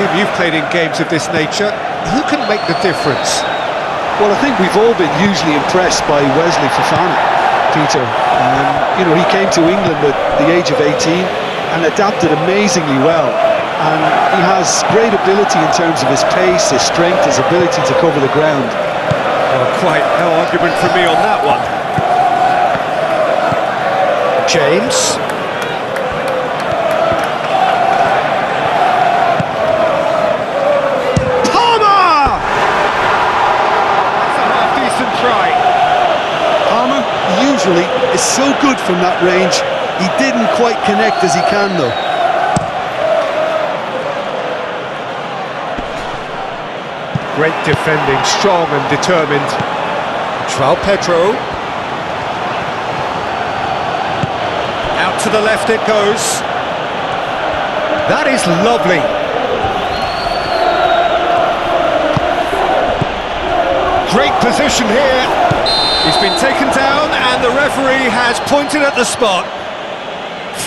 Jim, you've played in games of this nature. Who can make the difference? Well, I think we've all been hugely impressed by Wesley Fofana, Peter. You know, he came to England at the age of 18 and adapted amazingly well. And he has great ability in terms of his pace, his strength, his ability to cover the ground. Well, quite no argument from me on that one. James. Palmer! That's a half-decent try. Palmer usually is so good from that range. He didn't quite connect as he can, though. Great defending, strong and determined. João Pedro. Out to the left it goes. That is lovely. Great position here. He's been taken down and the referee has pointed at the spot.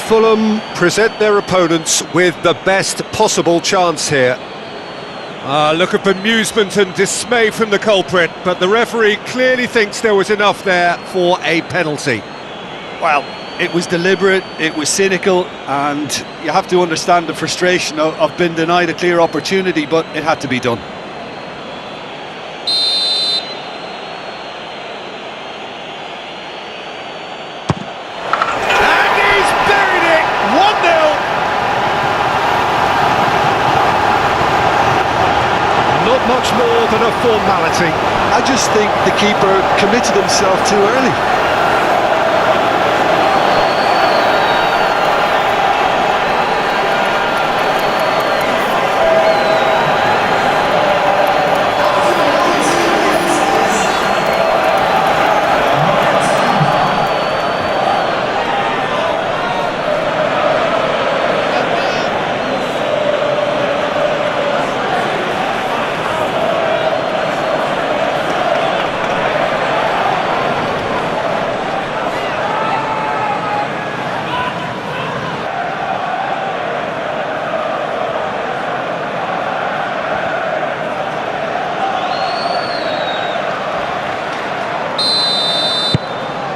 Fulham present their opponents with the best possible chance here. Look of amusement and dismay from the culprit, but the referee clearly thinks there was enough there for a penalty. Well, it was deliberate, it was cynical, and you have to understand the frustration of being denied a clear opportunity, but it had to be done. And he's buried it! 1-0! Not much more than a formality. I just think the keeper committed himself too early.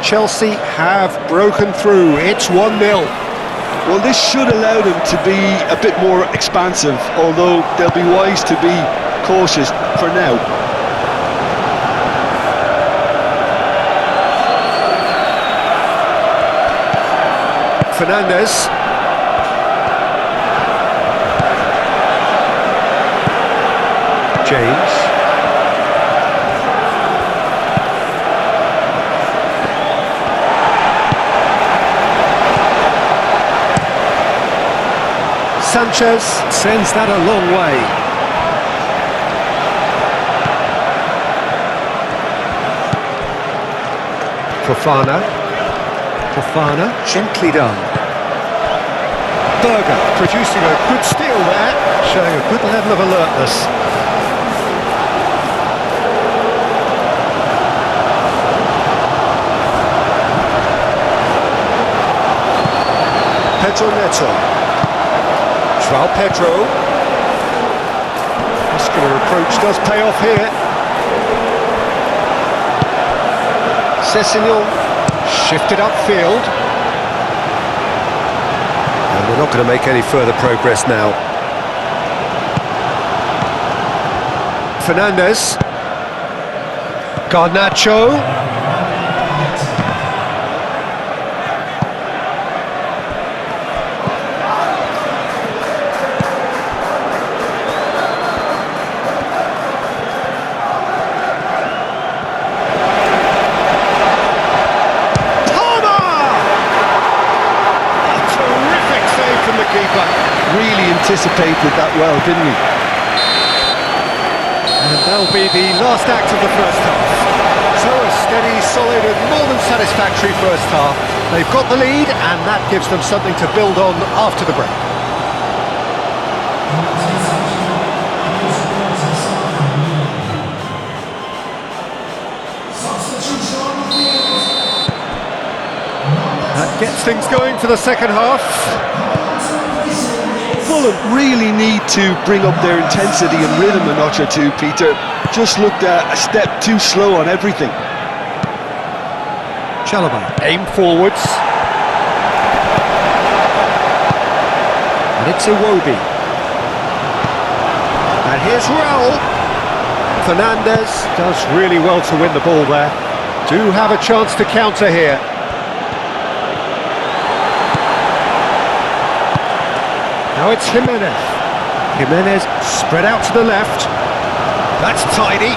Chelsea have broken through. It's 1-0. Well, this should allow them to be a bit more expansive, although they'll be wise to be cautious for now. Fernandes. James. Sanchez sends that a long way. Fofana, gently done. Berger producing a good steal there, showing a good level of alertness. Pedro Neto. João Pedro. Muscular approach does pay off here. Sessegnon shifted upfield. And we're not going to make any further progress now. Fernandes. Garnacho. Really anticipated that well, didn't he? And that'll be the last act of the first half. So a steady, solid and more than satisfactory first half. They've got the lead and that gives them something to build on after the break. That gets things going for the second half. Fulham really need to bring up their intensity and rhythm a notch or two, Peter. Just looked a step too slow on everything. Chalobah, aim forwards. And it's Iwobi. And here's Raul. Fernandez does really well to win the ball there. Do have a chance to counter here. Now it's Jimenez. Jimenez spread out to the left. That's tidy.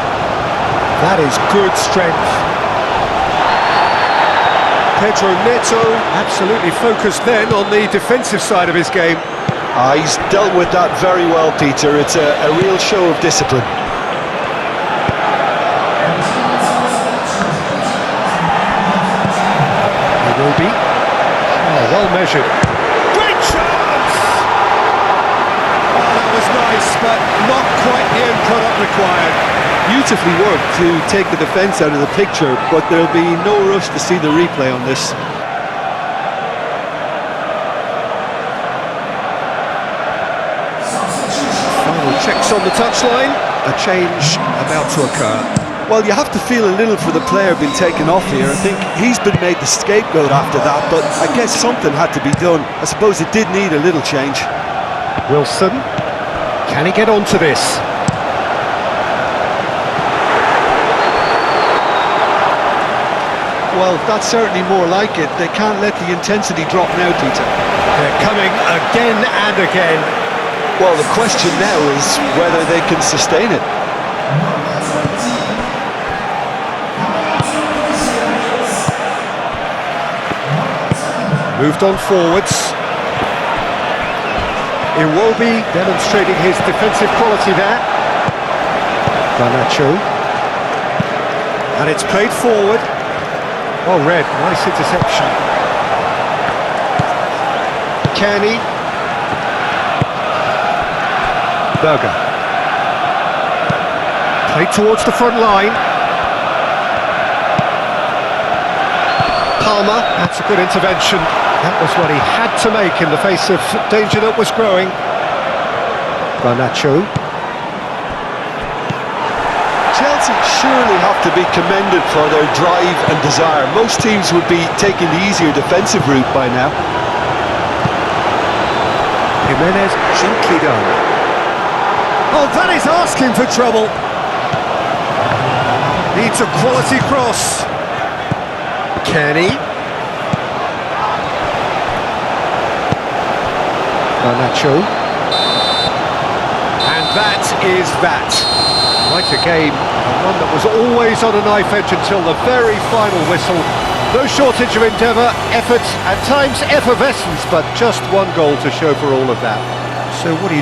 That is good strength. Pedro Neto absolutely focused then on the defensive side of his game. He's dealt with that very well, Peter. It's a real show of discipline. Iwobi. Oh, well measured. Great chance! Oh, that was nice, but not quite the end product required. Beautifully worked to take the defence out of the picture, but there'll be no rush to see the replay on this. Final checks on the touchline. A change about to occur. Well, you have to feel a little for the player being taken off here. I think he's been made the scapegoat after that, but I guess something had to be done. I suppose it did need a little change. Wilson, can he get onto this? Well, that's certainly more like it. They can't let the intensity drop now, Peter. They're coming again and again. Well, the question now is whether they can sustain it. Moved on forwards. Iwobi demonstrating his defensive quality there. Garnacho. And it's played forward. Well read, nice interception. Kearney. Berger. Played towards the front line. Palmer, that's a good intervention. That was what he had to make in the face of danger that was growing. Garnacho. Chelsea surely have to be commended for their drive and desire. Most teams would be taking the easier defensive route by now. Jimenez, gently done. Oh, that is asking for trouble. Needs a quality cross. Kearney. Garnacho. And that is that. Quite a game, and one that was always on a knife edge until the very final whistle. No shortage of endeavour, effort, at times effervescence, but just one goal to show for all of that. So what do you